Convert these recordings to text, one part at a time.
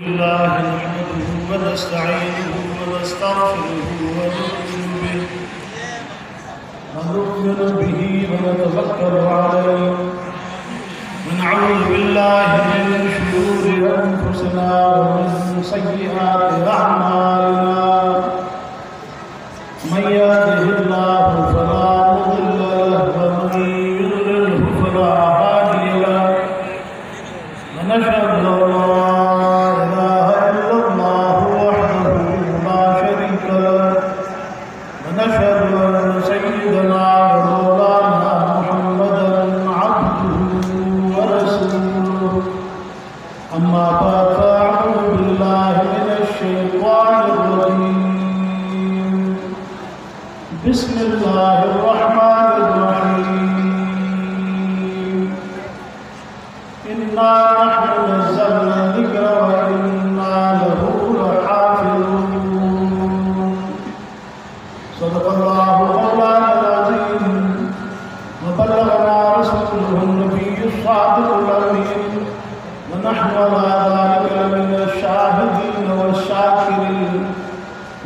الله نحمده ونستعينه ونستغفره ونؤمن به ونتوكل عليه ونعوذ بالله من شرور أنفسنا ومن سيئات أعمالنا من يهده الله فلا مضل له ومن يضلله فلا هادي له ونشهد أن لا إله إلا الله وحده لا شريك له ونشهد أن سيدنا ومولانا محمدا عبده ورسوله أما بعد فأعوذ بالله من الشيطان الرجيم بسم الله الرحمن الرحيم إنا نحن نزلنا الذكر وإنا له لحافظون صدق الله مولانا العظيم وبلغنا رسوله النبي الصادق الأمين ونحن على ذلك لمن الشاهدين والشاكرين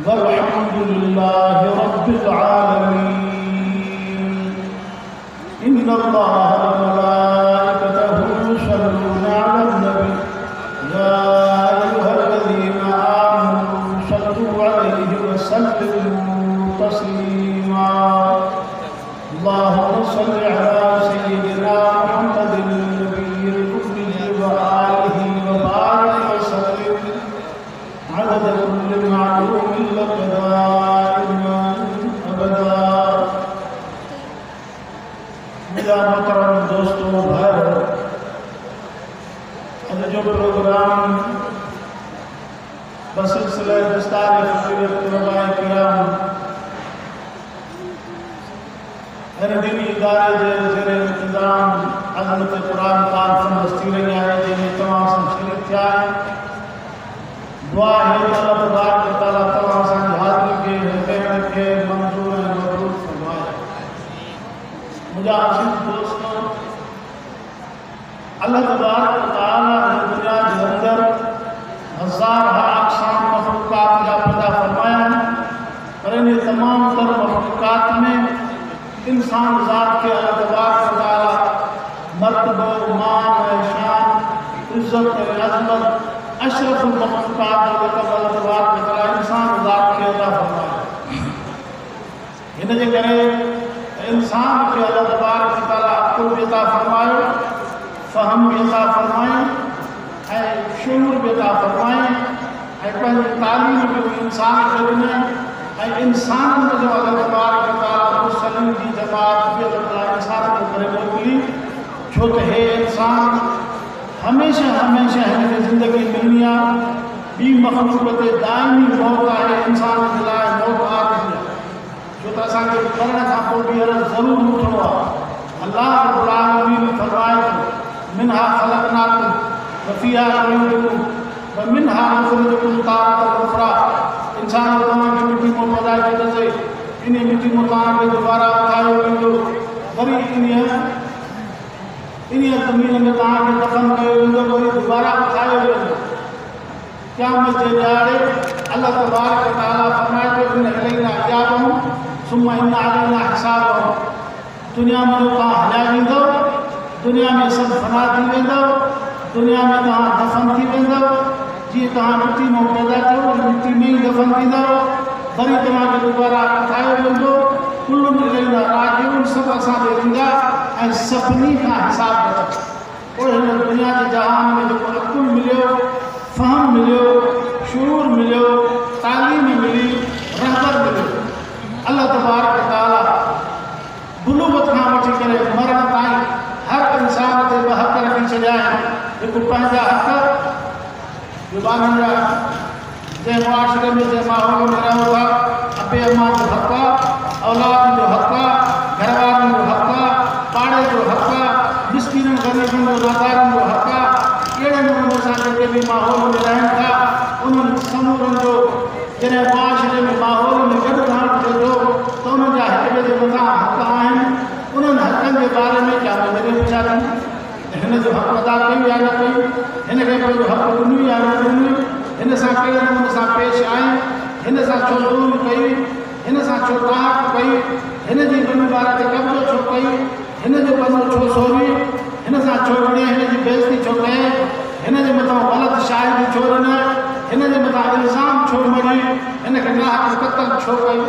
والحمد لله رب العالمين إن الله وملائكته يصلون على النبي يا أيها الذين آمنوا صلوا عليه وسلموا تسليما اللهم صل على سيدنا محمد النبي الأمي وآله وبارك وسلم عدد كل معلوم لك دائما أبدا मेरा मोहतरम दोस्तों भाई आज जो प्रोग्राम बसिलसिले दस्तार तलबाए किराम दीनी इदारे जे जेरे इंतजाम अज़मत कुरान कॉन्फ्रेंस थी रही है जंहिंमें तमाम शरीक थिया दुआ है अल्लाह तबारक व तआला तमाम सां हाज़िरी के हिदायत के मंजूर ऐं मक़बूल फरमाए। मुझा अज़ीज़ दोस्तों अल्लाह तबारक व तआला ने दुनिया के अंदर हज़ार अक़साम मखलूक़ात जा पैदा फरमाया पर इन तमाम तर मखलूक़ात में इंसान ज़ात के अल्लाह तबारक व तआला मर्तबो मान ऐं शान इज़्ज़त ऐं अज़मत अशरफुल मखलूक़ात जो लक़ब अल्लाह तबारक व तआला इंसान ज़ात खे अता फरमाया। हिन जे करे इंसान के अल्लाह तबारक व तआला अक़ुल बि अता फरमायो, फ़हम बि अता फरमाई ऐं शऊर बि अता फरमाई ऐं पंहिंजी तालीम बि इंसान खे ॾिनई ऐं इंसाननि में जो अल्लाह तबारक व तआला मुरसलीन जी जमात बि अल्लाह ताला इंसान खे करे मोकिली छो त हे इंसान हमेशह हमेशह हिनखे ज़िंदगी मिलणी आहे, ॿी मख़लूक़ ते दाइमी मौत आहे, इंसान जे लाइ मौत आख़िरी आहे छो त असांखे मरण खां पोइ ॿीहर ज़रूरु उथणो आहे। अल्लाह रब्बुल आलमीन फरमाए थो मिन्हा ख़लक़नाकुम व फ़ीहा नुईदुकुम व मिन्हा नुख़रिजुकुम तारतन उख़रा। इंसान तव्हांखे मिटी मां पैदा कयोसीं, इन मिटी मां तव्हांखे दुबारा उथायो वेंदो, वरी इन ज़मीन में तव्हांखे दफ़न कयो वेंदो, वरी दुबारा उथायो वेंदो। क़यामत जे ॾियारे अल्लाह तबारक व तआला फरमाए थो इन इलैना इयाबहुम सुम्मा इन अलैना हिसाबहुम। दुनिया में तव्हां हलाए वेंदव, दुनिया में सभु फना थी वेंदव, दुनिया में तव्हां दफ़न थी वेंदव, जीअं तव्हां मिटी मां पैदा थियो मिटी में ई दफ़न थींदव, वरी तव्हांखे दुबारा उथायो वेंदो। कुल्लुन इलैना राजिऊन, सभु असां ॾे ईंदा ऐं सभिनी खां हिसाब वठंदा। पोइ हिन दुनिया जे जहान में जेको अक़ुल मिलियो, फ़हम मिलियो, शूर मिलियो, तालीम मिली, रहबर मिलियो, अल्लाह तबारक व तआला बुलूगत खां वठी करे मरण ताईं हर इंसान ते ॿ हक़ रखी छॾिया आहिनि। हिकु पंहिंजा हक़ ज़ुबाननि जा जंहिं मुआशिरे में जंहिं माहौल में रहूं था, अबे अम्मा जो हक़ आहे, औलाद जो हक़ आहे, घरवारनि जो हक़ आहे, पाड़े जो हक़ आहे, मिस्कीननि ग़रीबनि जो नादारनि जो हक़ आहे। अहिड़े नमूने सां जेके बि माहौल में रहनि था उन्हनि समूरनि जो जॾहिं मुआशिरे में माहौल में गॾु रहणु थिए थो त उन्हनि जा हिक ॿिए जे मथां हक़ आहिनि। उन्हनि हक़नि जे बारे में क्या नज़रियो वीचारनि हिन जो हक़ अदा कई या न कई, हिन खे पंहिंजो हक़ ॾिनो या न ॾिनो, सां कहिड़े नमूने सां पेश आहीं, हिन सां छो ज़ुल्म कई, हिन सां छो ताक़त कई, हिन जी ॿिनि ॿार ते कब्ज़ो छो कई, हिन जो बंदो छो सोरी, हिन सां छो विड़े, हिन जी बेइज़ती छो कई, हिन जे मथां ग़लति शाहिदी छो ॾिन, हिन जे मथां इल्ज़ाम छो मड़ी, हिन खे नाहक क़त्ल छो कई,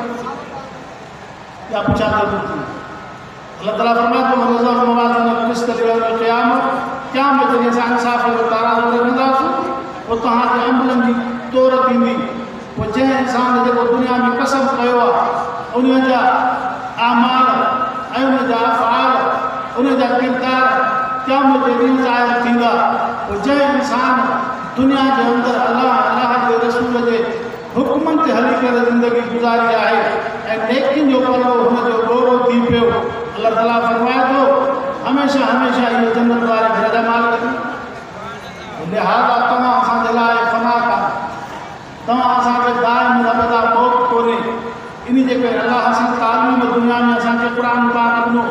या पुछा थी। अल्लाह ताला फरमाए थो नज़र मवाज़िन क़िस्त लियौमिल क़यामत जॾहिं असां इंसाफ़ जो तराज़ो रखंदासीं पोइ तव्हांजे अमलनि जी तौर थींदी। पोइ जंहिं इंसान जेको दुनिया में कसम कयो आहे उन जा आमाल ऐं उन जा अफ़आल, उन जा किरदार क़यामत जे ॾींहुं ज़ाहिर थींदा। पोइ जंहिं इंसान दुनिया जे अंदरि अलाह जे रसूल जे हुक्मनि ते हली करे ज़िंदगी गुज़ारी आहे ऐं नेकियुनि जो पलो हुनजो ॾोरो थी पियो, अल्लाह ताला फरमाए थो हमेशह हमेशह इहो जन्नत वारे घर जा मालिक थी। लिहाज़ा तव्हां असांजे लाइ फना कयो, तव्हां असांखे दाइम रबदा मौक़ कोन्हे। इन जे करे अलाह असां तालीम दुनिया में असांखे क़ुर पाक ॾिनो,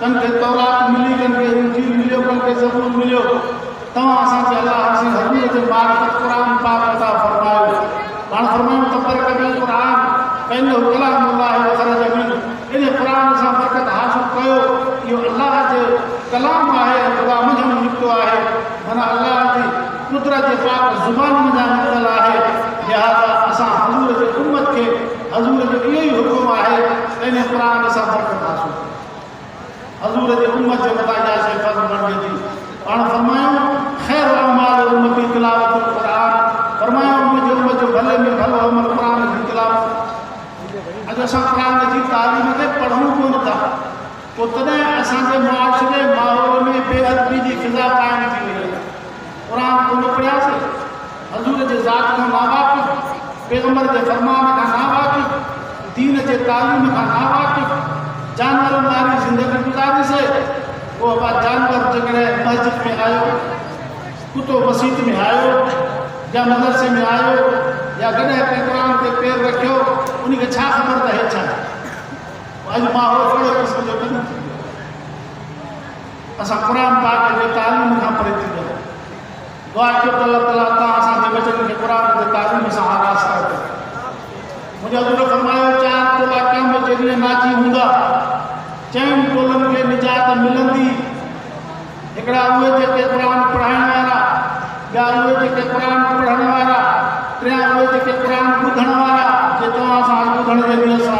कनि खे तौरात मिली, कनि खे इंजील मिलियो, कनि खे ज़बूर मिलियो। तव्हां असांखे अलाह असीं हज़ूर जे मार्फत क़ुर पाक अता फरमायो। पाण फरमायूं त बरकत क़ुर पंहिंजो कलाम अल्लाह व ख़रज मिन, इन क़ुर सां बरकत हासिल कयो। इहो अल्लाह जो कलाम आहे, ख़ुदा मुंहिंजो निकितो आहे, माना अल्लाह जी कुदरत जे पाक ज़ुबान जा निकितल आहे। लिहाज़ा असां हज़ूर जे उम्मत खे, हज़ूर जो इहो ई हुकुम आहे त इन क़ुर सां बरकत हासिल कयो। हज़ूर जे उम्मत जे मथां इहा शइ फर्ज़ बणिजे थी। पाण फरमायूं ख़ैर अमाल उम्मती तिलावतुल क़ुर, फरमायूं मुंहिंजे उम्मत जो भले में भलो अमल क़ुर जी तिलावत। अॼु असां क़ुर जी तालीम खे पढ़ूं कोन था, पोइ तॾहिं असांजे मुआशिरे माहौल में बेअदबी जी फिज़ा क़ाइमु थी वई आहे। क़ुर कोन पढ़ियासीं, हज़ूर जे ज़ात खां नावाक़िफ़, पैगम्बर जे फ़रमान खां नावाक़िफ़, दीन जे तालीम खां नावाक़िफ़, जानवरनि वारी ज़िंदगी गुज़ारीसीं। पोइ अब जानवर जेकॾहिं मस्जिद में आयो, कुतो मसीत में आयो, या मदरसे में आयो, या कॾहिं कंहिं क़ुर ते पेर रखियो, उनखे छा ख़बर त हे छा। अॼु माहौल कहिड़े क़िस्म जो कमु थी वियो। असां क़ुर पाक जे तालीम खां परे थी विया। दुआ कयो त अल्लाह ताला तव्हां असांजे बचनि खे क़ुर जे तालीम सां आरास्ता कयो। मुंहिंजा हज़ूर फरमायो 4 टोला क़यामत जे ॾींहुं नाची हूंदा, 4 टोलनि खे निजात मिलंदी। हिकिड़ा उहे जेके क़ुर पढ़ाइण वारा, ॿिया उहे जेके क़ुर पढ़ण वारा, टियां उहे जेके क़ुर ॿुधण वारा, जे तव्हां सां ॿुधण जे ॾींहं सां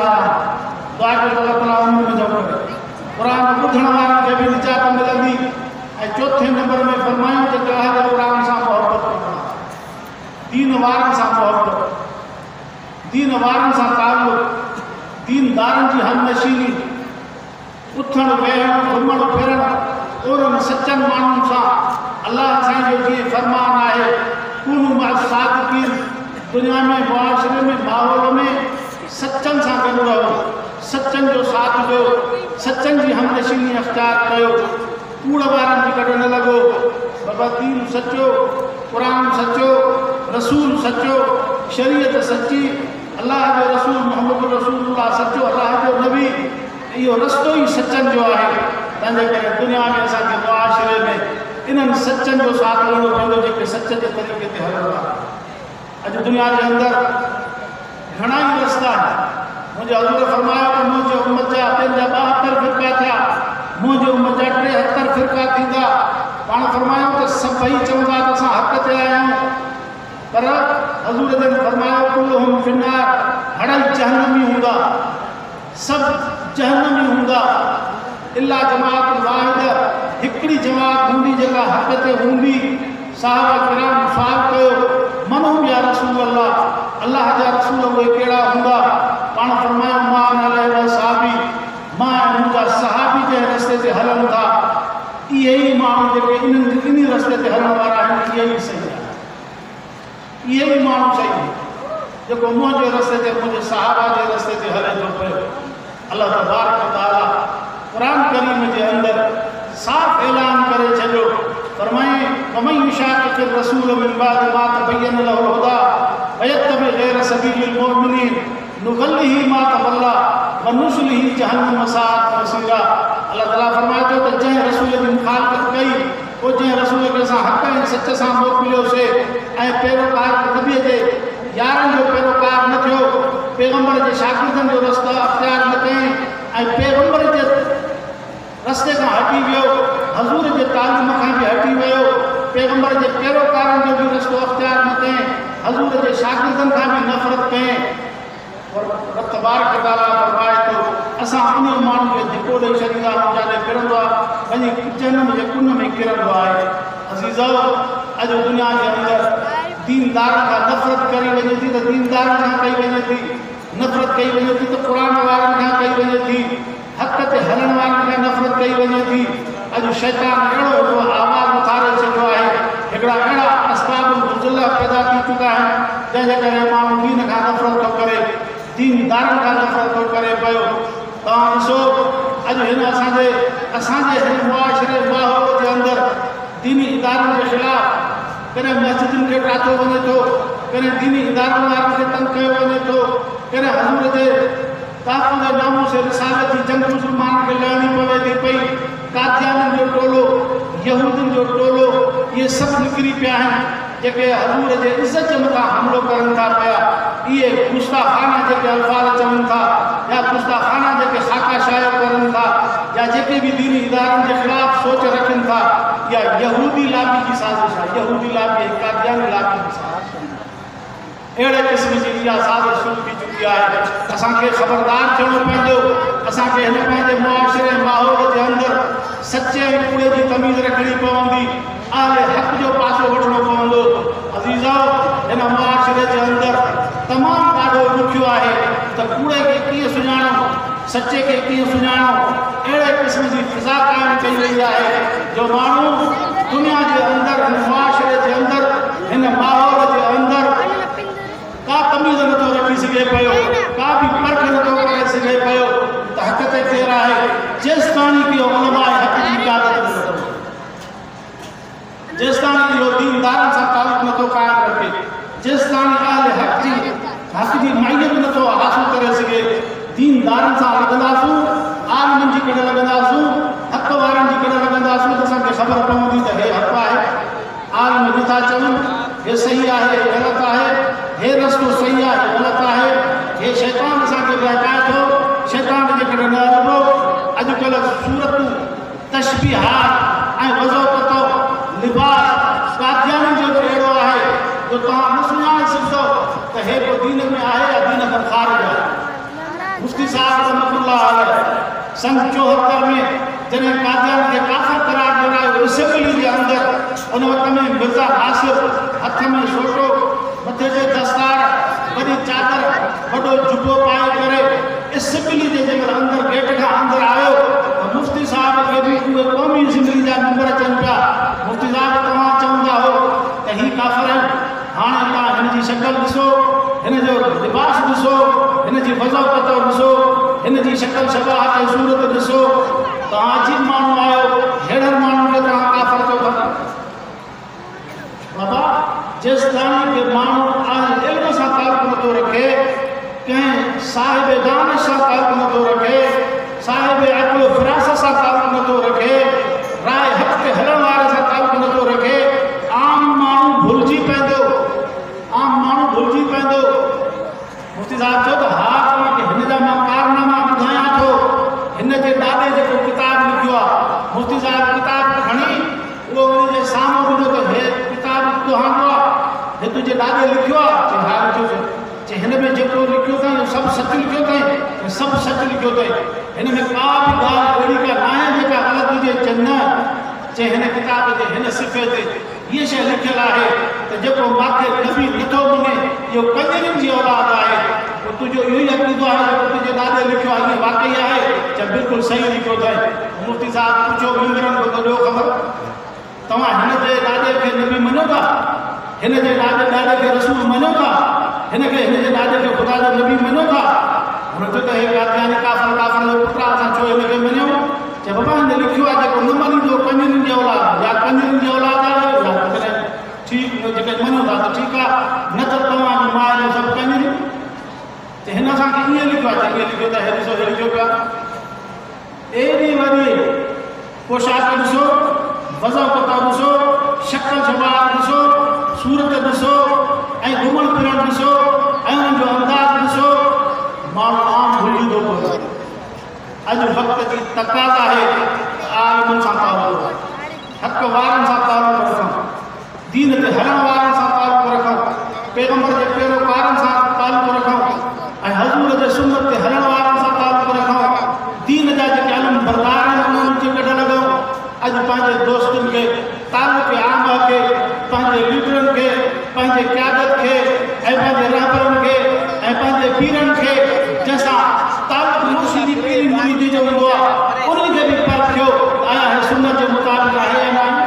दुआ कयो त अल्लाह ताला उन्हनि में जमा करे क़ुर ॿुधण वारनि खे बि निजात मिलंदी। ऐं चौथे नंबर में फरमायूं त अल्लाह जे क़ुर सां मुहबत करणु, दीन वारनि सां मुहबत, दीन वारनि सां तालुक़, दीनदारनि जी हमनशीनी, उथणु वेहणु घुमणु फिरणु उन्हनि सचनि माण्हुनि सां। अल्लाह असांजो जीअं फरमान आहे कूनू मअ सादिक़ीन, दुनिया में मुआशिरे में माहौल में सचनि सां गॾु रहो, सचनि जो साथ ॾियो, सचनि जी हमनशीनी अख़्तियार कयो, कूड़ वारनि जी गॾु न लॻो। बाबा दीन सचो, क़ुर सचो, रसूल सचो, शरीयत सची, अल्लाह जो रसूल मोहम्मद रसूलुल्लाह सचो, अल्लाह जो नबी, इहो रस्तो ई सचनि जो आहे। तंहिंजे करे दुनिया में असांजे मुआशिरे में इन्हनि सचनि जो साथ ॾियणो पवंदो जेके सच जे तरीक़े ते हलंदा। अॼु दुनिया जे अंदरि घणा ई रस्ता आहिनि। मुंहिंजे हज़ूर फरमायो त मुंहिंजे उम्मत जा 72 फ़िरका थिया, मुंहिंजे उम्मत जा 73 फ़िरका थींदा। पाण फरमायो त सभई चवंदा त असां हक़ ते आहियूं, पर हज़ूर जन फरमायो कुल्लुहुम फिन्नार, हड़ई जहन्नमी हूंदा, सभु जहन्नमी हूंदा, इल्ला जमात वाहिद, हिकिड़ी जमात हूंदी जेका हक़ ते हूंदी। साहबा किराम सुवाल कयो मन या रसूल अल्लाह, अल्लाह जा रसूल उहे कहिड़ा हूंदा। पाण फरमायो मां अलैहि सहाबी, मां मुंहिंजा सहाबी जंहिं रस्ते ते हलनि था, इहे ई माण्हू जेके इन रस्ते ते हलण वारा आहिनि, इहे ई सही आहे। इहे ई माण्हू सही आहे जेको मुंहिंजे रस्ते ते, मुंहिंजे सहाबा जे रस्ते ते हले थो पियो। अल्लाह तबारक व तआला क़ुर करीम जे अंदरि साफ़ ऐलान करे छॾियो, फरमाए वमन युशाक़िक़ि रसूल मिन बाद मा तबय्यन लहुल हुदा वयत्तबि गैर सबीलिल मुमिनीन नुग़ल्लिही मा तवल्ला व नुस्लिही जहन्नम वसाअत मसीरा। अल्लाह ताला फरमाए थो त जंहिं रसूल जी मुखालफ़त कई, पोइ जंहिं रसूल खे असां हक़ ऐं सच सां मोकिलियोसीं ऐं पैरोकार नबीअ जे यारनि जो पैरोकार न थियो, पैगम्बर जे शागिर्दनि जो रस्तो अख़्तियार न कयईं ऐं पैगम्बर जे रस्ते खां हटी वियो, हज़ूर जे तालीम खां बि हटी वियो, पैगम्बर जे पैरोकारनि जो बि रस्तो अख़्तियार न कयईं, हज़ूर जे शागिर्दनि खां बि नफ़रत कयईं। रब तबारक व तआला फरमाए थो असां उन माण्हू खे धिको ॾेई छॾींदा आहियूं जाॾे किरंदो आहे, पंहिंजी जनम जे कुन में किरंदो आहे। अज़ीज़ो, अॼु दुनिया जे अंदरि दीनदारनि खां नफ़रत करी वञे थी त दीनदारनि खां कई वञे थी, नफ़रत कई वञे थी त क़ुर वारनि खां कई वञे थी, हक़ ते हलण वारनि खां नफ़रत कई वञे थी। अॼु शैतान अहिड़ो हिकिड़ो आवाज़ उथारे छॾियो आहे, हिकिड़ा अहिड़ा असबाबुल नुज़ुल पैदा थी चुका आहिनि जंहिंजे करे माण्हू दीन खां नफ़रत थो करे, दीनदारनि खां नफ़रत थो करे पियो। तव्हां ॾिसो अॼु हिन असांजे हिन मुआशिरे माहौल जे अंदरि दीनी इदारनि जे ख़िलाफ़ कॾहिं मस्जिदुनि खे टाथो वञे थो, कॾहिं दीनी इदारनि वारनि खे तंग कयो वञे थो, कॾहिं हज़ूर जे ताक़त जे नामूं से रिसालत जी जंग मुस्लमाननि खे लड़णी पवे थी पई, कादियाननि जो टोलो, यहूदियुनि जो टोलो, इहे सभु निकिरी पिया आहिनि जेके हज़ूर जे इज़त जे मथां हमिलो करनि था पिया। इहे गुस्ताखाना जेके अल्फाज़ चवनि था या गुस्ताखाना जेके खाका शाया करनि था या जेके बि दीनी इदारनि जे ख़िलाफ़ सोच रखनि था, या यहूदी लाबी जी साज़िश आहे, यहूदी लाबी कादियानी लाबी जी साज़िश आहे। अहिड़े क़िस्म जी इहा साज़िश शुरू थी चुकी आहे। असांखे ख़बरदार थियणो पवंदो, असांखे हिन पंहिंजे मुआशिरे माहौल जे अंदरि सचे ऐं कूड़े जी तमीज़ रखणी पवंदी, आले हक़ जो पासो वठणो पवंदो। अज़ीज़ो, हिन मुआशिरे जे अंदरि तमामु ॾाढो ॾुखियो आहे त कूड़े खे कीअं सुञाणो, सचे खे कीअं सुञाणो। अहिड़े क़िस्म जी फिज़ा क़ाइमु कई वई आहे जो माण्हू दुनिया जे अंदरि, हिन मुआशिरे जे अंदरि, हिन माहौल जे अंदरि का तमीज़ नथो रखी सघे पियो, का बि परख नथो करे सघे पियो त हक़ ते केरु आहे, जेसिताणी की उलमाए हक़ जी इजाज़त नथो, जेसिताणी इहो दीनदारनि सां तालुक़ नथो क़ाइमु रखे, जेसिताणी हक़ जी माइयत नथो हासिल करे सघे। दीनदारनि सां लॻंदासूं, आलिमनि जी कॾहिं लॻंदासूं, हक़ वारनि जी कॾहिं लॻंदासूं त असांखे ख़बर पवंदी त हे हक़ आहे, आलिम नथा चवनि हे सही आहे, हे ग़लति आहे, हे रस्तो सही आहे, हे ग़लति आहे, हे शैतान असांखे बहकाए थो, शैतान जे करे न हलिबो। अॼुकल्ह सूरतूं, तशबीहात ऐं वज़ोक़तो, लिबास कादियानी जो बि अहिड़ो आहे जो तव्हां न सुञाणे सघंदो त हे को दीन में आहे या दीन खां ख़ारिज आहे। मुफ्ती साहिब रहमतुल्लाह अलैह सन 74 में जॾहिं कादियान खे काफ़िर करार ॾिनायो असेंबली जे अंदरि, उन वक़्त में मिर्ज़ा नासिर हथ में सोटो, मथे ते दस्तार, वॾी चादर, वॾो जुबो पाए करे असेंबली जे जेकर अंदरि गेट खां अंदरि आयो त मुफ्ती साहिब खे बि उहे क़ौमी असेंबली जा मेंबर अचनि पिया, मुफ्ती साहिब तव्हां चवंदा हो त ही काफ़िर आहिनि, हाणे तव्हां हिन जी शक्ल ॾिसो, हिन जो लिबास ॾिसो, हिन जी वज़ाक़त ॾिसो, हिन जी शक्ल शबाहत ऐं सूरत ॾिसो, तव्हां अजीब माण्हू आहियो, अहिड़नि माण्हुनि खे तव्हां काफ़िर थो कयो। बाबा, जेसिताणी के माण्हू अहल इल्म सां तालुक़ नथो रखे, कंहिं साहिब दानिश सां तालुक़ नथो रखे, साहिब अक़ल फ़िरासत सां तालुक़ नथो रखे, राय हक़ ते हलण वारे सां तालुक़ नथो रखे, आम माण्हू भुलिजी पवंदो, आम माण्हू भुलिजी पवंदो। मुफ्ती साहिब चयो त हा, तव्हांखे हिन जा मां कारनामा ॿुधायां थो। हिन जे ॾाॾे जेको किताबु लिखियो आहे, मुफ्ती साहिब किताबु खणी उहो वरी जे साम्हूं ॿुधो त हे किताबु तुंहिंजो आहे, हे तुंहिंजे ॾाॾे लिखियो आहे? चई हा लिखियो। चई हिन में जेको लिखियो अथई सभु सच लिखियो अथई? सभु सच लिखियो अथई, हिन में का बि ॻाल्हि अहिड़ी का न आहे जेका ग़लति हुजे। चई न, चई हिन किताब जे हिन सिफ़े ते हीअ शइ लिखियलु आहे त जेको मूंखे नबी नथो मञे इहो कंजरियुनि जी औलाद आहे। पोइ तुंहिंजो इहो ई अक़ीदो आहे जेको तुंहिंजे ॾाॾे लिखियो आहे, इहो वाक़ई आहे? चई बिल्कुलु सही लिखियो अथई। मुफ्ती साहिब पुछो मेंबरनि खे ॾियो ख़बर, तव्हां हिन जे ॾाॾे खे नबी मञो था? हिन जे ॾाॾे खे रसूल मञो था? हिन जे ॾाॾे खे ख़ुदा जो नबी मञो था? हुन चयो त हे कादियानी काफ़िर जो पुटु आहे, असां छो हिनखे मञूं? चए बाबा हिन लिखियो आहे जेको न मञींदो कंजरियुनि जी औलाद, या कंजरियुनि जी औलाद आहे, या कॾहिं ठीकु जेके मञो था त ठीकु आहे, न त तव्हांजी माउ जो सभु कंजरियूं। त हिन असांखे ईअं लिखियो आहे, ईअं लिखियो त हे ॾिसो हे लिखियो पिया, एॾी वॾी पोशाक ॾिसो, वज़ो पतो ॾिसो, शक्ल जवाब ॾिसो, सूरत ॾिसो ऐं घुमण फिरण ॾिसो ऐं उन्हनि जो अंदाज़ ॾिसो, माण्हू आम भुलिजी थो पए। अॼु वक़्त जी तक़ाज़ा आहे आलिमनि सां तालुक़, हक़ वारनि सां तालुक़ रखूं, दीन ते हलण वारनि सां तालुक़ रखूं, पैगंबर जे पैरोकारनि सां तालुक़ रखूं ऐं हज़ूर जे सुन्नत ते हलण वारनि सां तालुक़ रखूं, दीन जा जेके अलम बरदार आहिनि उन्हनि खे कढ लॻूं। अॼु पंहिंजे दोस्तनि खे, तालुक़ आम खे, पंहिंजे लीडरनि खे, पंहिंजे क़यादत खे ऐं पंहिंजे रहबरनि खे ऐं पंहिंजे पीरनि खे जंहिंसां तालुक़ मुर्शिदी पीर मुरीदी जो हूंदो आहे उन्हनि खे बि परखियो, आया हे सुन्नत जे मुताबिक़ आहे या न आहे,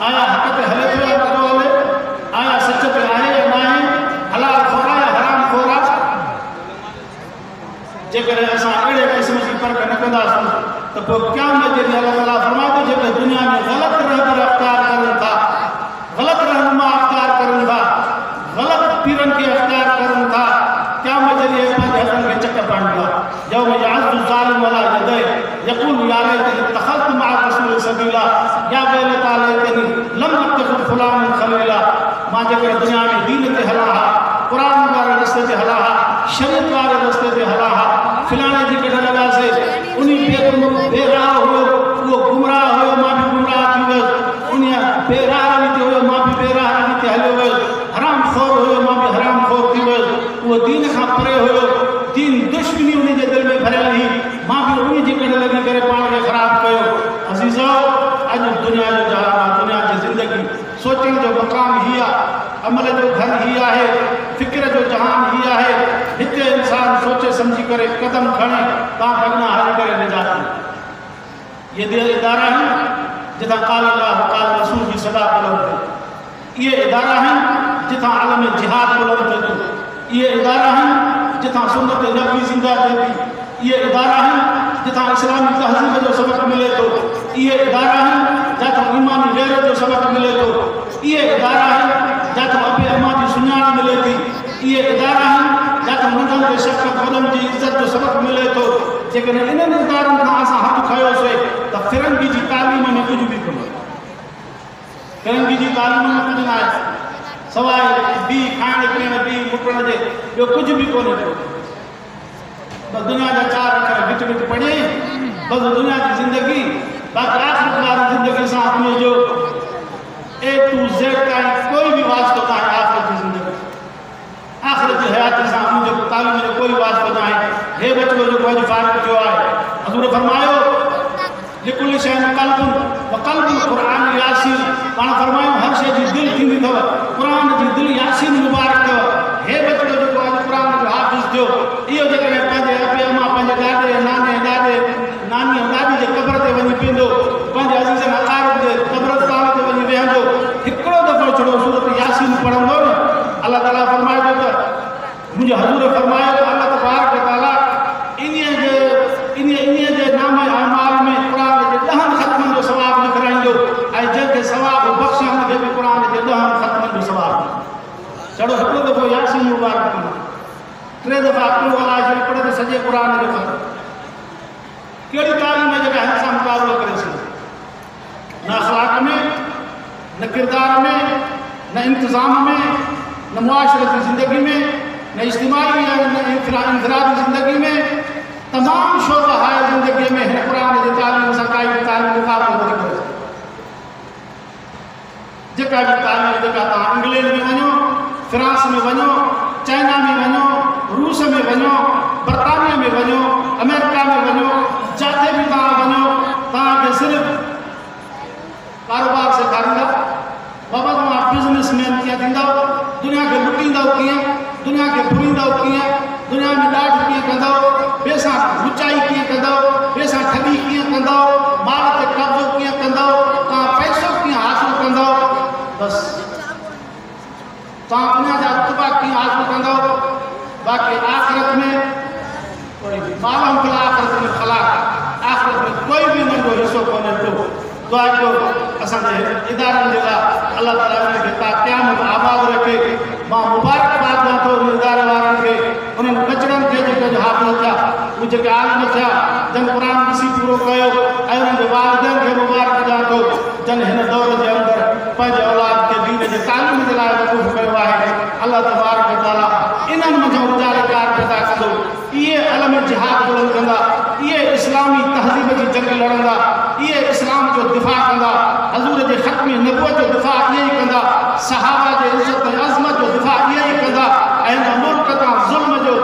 आया हक़ ते हले थो या नथो हले, आया सच ते आहे या न आहे, हलाल खोर आहे या हराम खोर आहे। जेकॾहिं असां अहिड़े क़िस्म जी परख न कंदासीं त पोइ क़यामत जे ॾींहुं अल्लाह ताला फरमाए थो जेके दुनिया में ग़लति रहबर अख़्तियार करनि था, ग़लति रहनुमा अख़्तियार करनि था, ग़लति पीरनि खे अख़्तियार करनि था, क़यामत जे ॾींहुं पंहिंजे हथनि खे चक पाइनि था। यौम यअज़्ज़ु ज़ालिमु अला यदैहि यक़ूलु या लैतनी इत्तख़ज़्तु मअ रसूलि सबीला या वैलता लैतनी लम अत्तख़िज़ फुलानन ख़लीला। मां जेकर दुनिया में दीन ते हलां हा, क़ुर वारे रस्ते ते हलां हा, शरीयत वारे रस्ते ते हलां हा, फिलाणे जी कढ लॻासीं, उन बेराह हुयो उहो गुमराह हुयो, मां बि गुमराह थी वियुसि, उन बेराह रीति हुयो मां बि बेराह रीति हलियो वियुसि, हराम खोर हुयो मां बि हराम खोर थी वियुसि, उहो दीन खां परे हुयो, दीन दुश्मनी उन जे दिलि में भरियल हुई, मां बि उन जी कढ लॻी करे पाण खे ख़राबु कयो। अज़ीज़ो, अॼु दुनिया जो जहान आहे, दुनिया जी ज़िंदगी, सोचण जो मक़ाम ही आहे, अमल जो घर ही आहे, फ़िक्र जो जहान ही आहे, हिते इंसान सोचे सम्झी करे कदम खणे तव्हां अॻियां हली करे निजात ॾियो। ये इदारा आहिनि जिथां क़ाल अल्लाह क़ाल रसूल जी सदा बुलंद थिए, इहे इदारा आहिनि जिथां आलम जिहाद बुलंद थिए थो, इहे इदारा आहिनि जिथां सुन्नत नबी ज़िंदा थिए थी, इहे इदारा आहिनि जिथां इस्लामी तहज़ीब जो सबक़ मिले थो, इहे इदारा आहिनि जिथां ईमानी गैरत जो सबक़ मिले थो, इहे इदारा आहिनि जिथां अबे अम्मा जी सुञाण मिले थी, इहे इदारा आहिनि जिथां नंढनि ते शफ़क़त वॾनि जी इज़त जो सबक़ मिले थो। जेकॾहिं इन्हनि इदारनि खां असां हथु खयोसीं त फिरंगी जी तालीम में कुझु बि कोन्हे, फिरंगी जी तालीम में कुझु न आहे सवाइ ॿी खाइण पीअण ॿी मुटण जे, ॿियो कुझु बि कोन्हे। बसि दुनिया जा 4 अखर गिट गिट पढ़े, बसि दुनिया जी ज़िंदगी, बाक़ी आख़िरत वारी ज़िंदगी सां उन जो A to Z ताईं कोई भी वास्तो न आहे। आख़िरत जी ज़िंदगी, आख़िरत जी हयाती सां उन जो तालीम जो कोई वास्तो न आहे। हे बचड़ो जेको अॼु फारिग थियो आहे, हज़ूर फरमायो लिकुल शैइन क़ल्बुन व क़ल्बुल क़ुरान यासीन, पाण फरमायो हर शइ जी दिलि थींदी अथव, क़ुरान जी दिलि यासीन मुबारक अथव। हे बचड़ो जेको अॼु क़ुरान जो हाफ़िज़ थियो, इहो जेकॾहिं पंहिंजे अबे अम्मा, पंहिंजे ॾाॾे नाने ॾाॾे नानी ऐं ॾाॾी जे क़बर ते वञी पींदो, पंहिंजे अज़ीज़नि अक़ारिब जे क़ब्रस्तान ते वञी वेहंदो, हिकिड़ो दफ़ो छड़ो सूरत यासीन पढ़ंदो न, अल्लाह ताला फरमाए थो त मुंहिंजो हज़ूर फरमायो त अल्लाह तबारक व तआला इन जे नाम अमाल में क़ुरान जे 10 ख़तमनि जो सवाबु लिखाईंदो ऐं जंहिंखे सवाबु बख़्शे हुनखे बि क़ुरान जे 10 ख़तमनि जो सवाबु छड़ो हिकिड़ो दफ़ो यासीन मुबारक कंदो, 3 दफ़ा कुल अलाह पढ़े त सॼे क़ुरान जो ख़तमु। कहिड़ी तालीम में जेका हिन सां मुक़ाबिलो करे सघे, न अख़लाक़ में, न किरदार में, न इंतिज़ाम में, न मुआशरती ज़िंदगी में, न इज्तिमाई या न इनफरादी ज़िंदगी में, तमाम शोबा आहे ज़िंदगी में हिन क़ुरान जी तालीम सां काई बि तालीम मुक़ाबिलो नथी करे सघे। जेका बि तालीम, जेका तव्हां इंग्लैंड में वञो, फ्रांस में वञो, चाइना में वञो, रूस में वञो, बरतानिया में वञो, अमेरिका में वञो, जिथे बि तव्हां वञो, तव्हांखे सिर्फ़ु कारोबार सेखारींदा, बाबा तव्हां बिज़नेसमैन कीअं थींदव, दुनिया खे लुटींदव कीअं, दुनिया खे भुलींदव कीअं, दुनिया में ॾाढ कीअं कंदव, ॿिए सां लुचाई कीअं कंदव, ॿिए सां ठगी कीअं कंदव, माल ते कब्ज़ो कीअं कंदव, तव्हां पैसो कीअं हासिलु कंदव, बसि तव्हां दुनिया जा रुतबा कीअं हासिलु कंदव। बाक़ी आख़िरत में कोई मालूम कला, आख़िरत में ख़लाक़, आख़िरत में कोई बि नंढो हिसो कोन्हे को। दुआ कयो असांजे इदारनि जे लाइ अल्लाह ताला उनखे ता क़यामत आबाद रखे। मां मुबारकबाद ॾियां थो उन इदारे वारनि खे, उन्हनि बचड़नि खे जेके हाफ़िज़ थिया, उहे जेके आलिम थिया, जन क़ुरान ॾिसी पूरो कयो, ऐं उन्हनि जे वालिदैन खे मुबारक ॾियां थो। अल्लाह तबारक व तआला इन्हनि मंझि उजालेकार पैदा कंदो। इहे अलम जिहाद बुलंद कंदा, इहे इस्लामी तहज़ीब जी जंग लड़ंदा, इहे इस्लाम जो दिफ़ा कंदा, हज़ूर जे ख़त्म नबुवत जो दिफ़ा इहे ई कंदा, सहाबा जे इज़्ज़त ऐं अज़मत जो दिफ़ा इहे ई कंदा, ऐं हिन मुल्क तां ज़ुल्म जो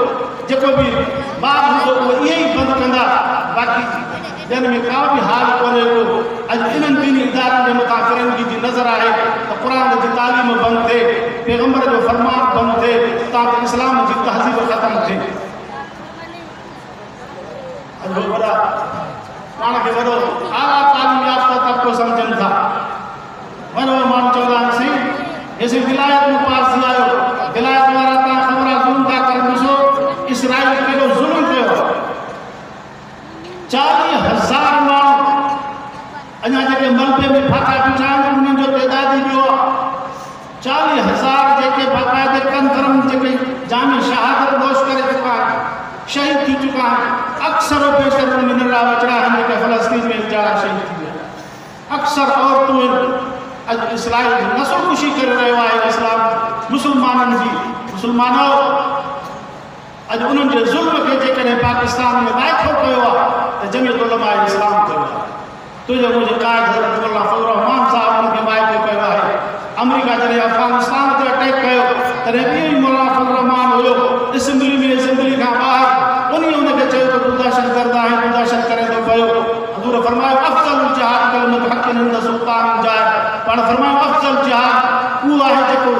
जेको बि बाब हूंदो उहो इहे ई बंदि कंदा। बाक़ी जन में का बि हाल कोन्हे को अॼु इन्हनि दीनी इदारनि जे मथां फिरंगी जी नज़र आहे त क़ुर जी तालीम बंदि थिए, पैगम्बर जो फरमान बंदि थिए, ताकि इस्लाम जी तहज़ीब ख़तमु थिए। अॼु वॾा पाण खे वॾो आला तालीम याफ़्ता तबिको सम्झनि था। वॾो माण्हू चवंदा आहिनि साईं हेसि विलायत में पास थी आयो, विलायत वारा तव्हां ख़बर आहे ज़ुल्म था करनि, ॾिसो इसराइल केॾो ज़ुल्म कयो। 40,000 माण्हू अञा जेके मलबे में फाका बीठा आहिनि उन्हनि जो तइदादी ॿियो आहे। 40,000 जेके बाक़ाइदे कंदरम जेके जाम शहादत नोश करे चुका आहिनि, शहीद थी चुका आहिनि। अक्सर बेशर में नंढड़ा बचड़ा आहिनि जेके फ़लस्तीन में वीचारा शहीद थी विया। अक्सर औरतूं अॼु इसराइल नसलकुशी करे रहियो आहे इस्लाम मुस्लमाननि जी। मुस्लमानो अॼु उन्हनि जे ज़ुल्म खे जेकॾहिं पाकिस्तान में वाइफो कयो आहे त जमीयत उलमा इस्लाम कयो आहे। तुंहिंजे मुंहिंजे क़ाइद हज़रत मौलाना फज़लुर रहमान साहब उन्हनि खे वाइफो कयो आहे। अमेरिका जॾहिं अफ़गानिस्तान ते अटैक कयो तॾहिं बि मौलाना फज़लुर रहमान हुयो असेंबली में, असेंबली खां ॿाहिरि उन हुनखे चयो त तूं दहशतगर्द आहे, तूं दहशत करे थो पियो। हज़ूर फरमायो अफ़ज़ल जिहाद कलमत हक़ इंद सुल्तान जाए। पाण फरमायो अफ़ज़ल जिहाद उहो आहे जेको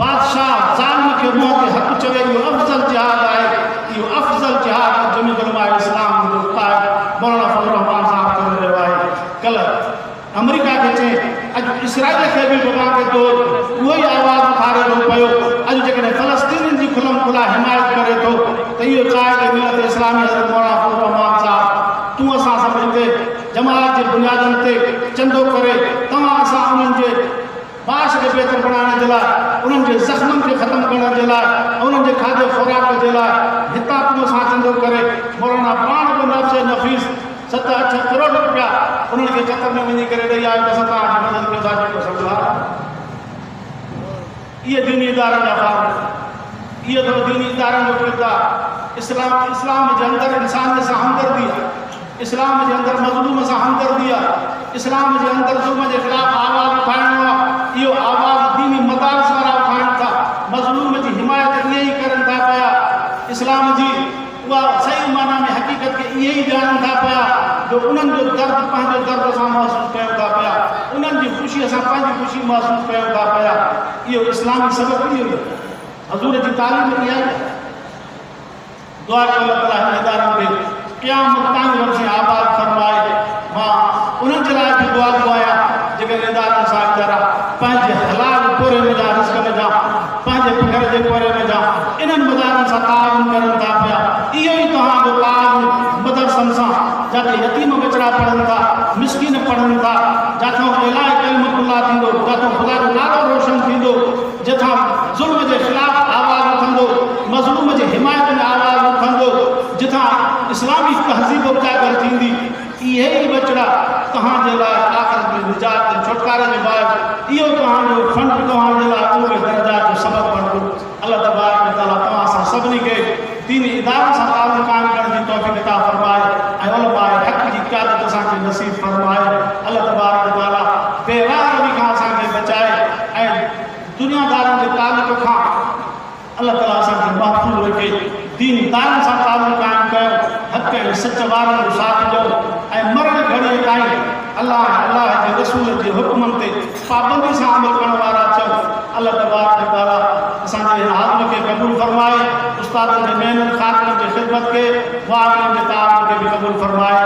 बादशाह ज़ालिम खे मुंहं ते हक़ चवे, इहो अफ़ज़ल जिहाद आहे। इहो अफ़ज़ल जिहाद जमीयत उलमा इस्लाम जो क़ाइद मौलाना फज़लुर रहमान साहब करे रहियो आहे। कल्ह अमेरिका खे चए अॼु इसराइल खे बि बगा के तौर उहो ई आवाज़ उथारे थो पियो। अॼु जेकॾहिं फ़लस्तीनी जी खुलम खुला हिमायत करे थो त इहो क़ाइद मिलत इस्लामी हज़रत मौलाना फज़लुर रहमान साहब तूं असां सभिनी खे जमात जे बुनियादनि ते चंदो करे तव्हां असां उन्हनि जे बाश खे बहितर बणाइण जे लाइ, उन्हनि जे ज़ख़्मनि खे ख़तमु करण जे लाइ, उन्हनि जे खाधे खुराक जे लाइ हितां तूं असां चंदो करे मौलाना पाण बि नफ़्स नफ़ीस 7-8 करोड़ रुपया उन्हनि खे क़तर में वञी करे ॾेई आयो त असां तव्हांजी मदद कयो था। जेको सम्झा इहे दीनी इदारनि जा फ़ाइदा, इहो थोरो दीनी इदारनि जो किरदारु। इस्लाम जे अंदरि इंसान सां हमदर्दी आहे, इस्लाम जे अंदरि मज़लूम सां हमदर्दी आहे, इस्लाम जे अंदरि ज़ुल्म जे ख़िलाफ़ आवाज़ उठाइणो आहे। इहो आवाज़ दीनी मदारिस वारा उठाइनि था, मज़लूम जी हिमायत इहे ई करनि था पिया। इस्लाम जी उहा सही माना में हक़ीक़त खे इहे ई ॼाणनि था पिया जो उन्हनि जो दर्द पंहिंजो दर्द सां महसूसु कयूं था पिया, उन्हनि जी ख़ुशी असां पंहिंजी ख़ुशी महसूसु कयूं था पिया। इहो इस्लामी सबक़ इहो ई हज़ूर जी तालीम इहा ई दुआ कयो अल्लाह ताला हिन इदारनि खे क़यामत ताईं वरिसे आबाद फरमाए। मां उन्हनि जे लाइ बि दुआ आहियां जेके इदारनि सां वीचारा पंहिंजे हलाल कोरे में जा रिस्क में जा पंहिंजे घर जे कोरे में जा इन्हनि मदारनि सां ताउन करनि था पिया। इहो ई तव्हांजो ताउन मदरसनि सां जिते यतीम बचड़ा पढ़नि था, मिसकीन पढ़नि था, जिथां इलाही कलमतुल्लाह थींदो, जिथां ख़ुदा जो नालो रोशन थींदो, जिथां ज़ुल्म जे ख़िलाफ़ आवाज़ उथंदो, मज़लूम जे हिमायत में आवाज़ उथंदो, जिथां इस्लामी तहज़ीब उजागर थींदी। इहे ई बचड़ा तव्हांजे लाइ आख़िरत में निजात छुटकारे जे बाबति इहो तव्हांजो फंड तव्हांजे लाइ उहे दर्जात जो सबबु बणंदो। अल्लाह तबारक व तआला तव्हां असां सभिनी खे दीनी इदारनि सां ताल्लुक़ क़ाइम करण जी तौफ़ीक़ अता फरमाए ऐं उलमाए हक़ जी क़यादत असांखे नसीब फरमाए। अल्लाह तबारक व तआला बेराह रवी खां असांखे बचाए ऐं दुनियादारनि जे ताल्लुक़ खां अल्लाह ताला असांखे महफ़ूज़ रखे। दीनदारनि सां ताल्लुक़ क़ाइम कयो, हक़ ऐं सच वारनि जो साथ ॾियो ऐं मरण घड़ीअ ताईं अल्लाह जे रसूल जे हुक्मनि ते पाबंदी सां अमल करण वारा थियो। अल्लाह तबारक व तआला असांजे हिन हाज़िर खे क़बूल फरमाए, उस्तादनि जे महिनत ख़ातिरनि जे ख़िदमत खे वारनि जे ताउन खे बि क़बूल फरमाए।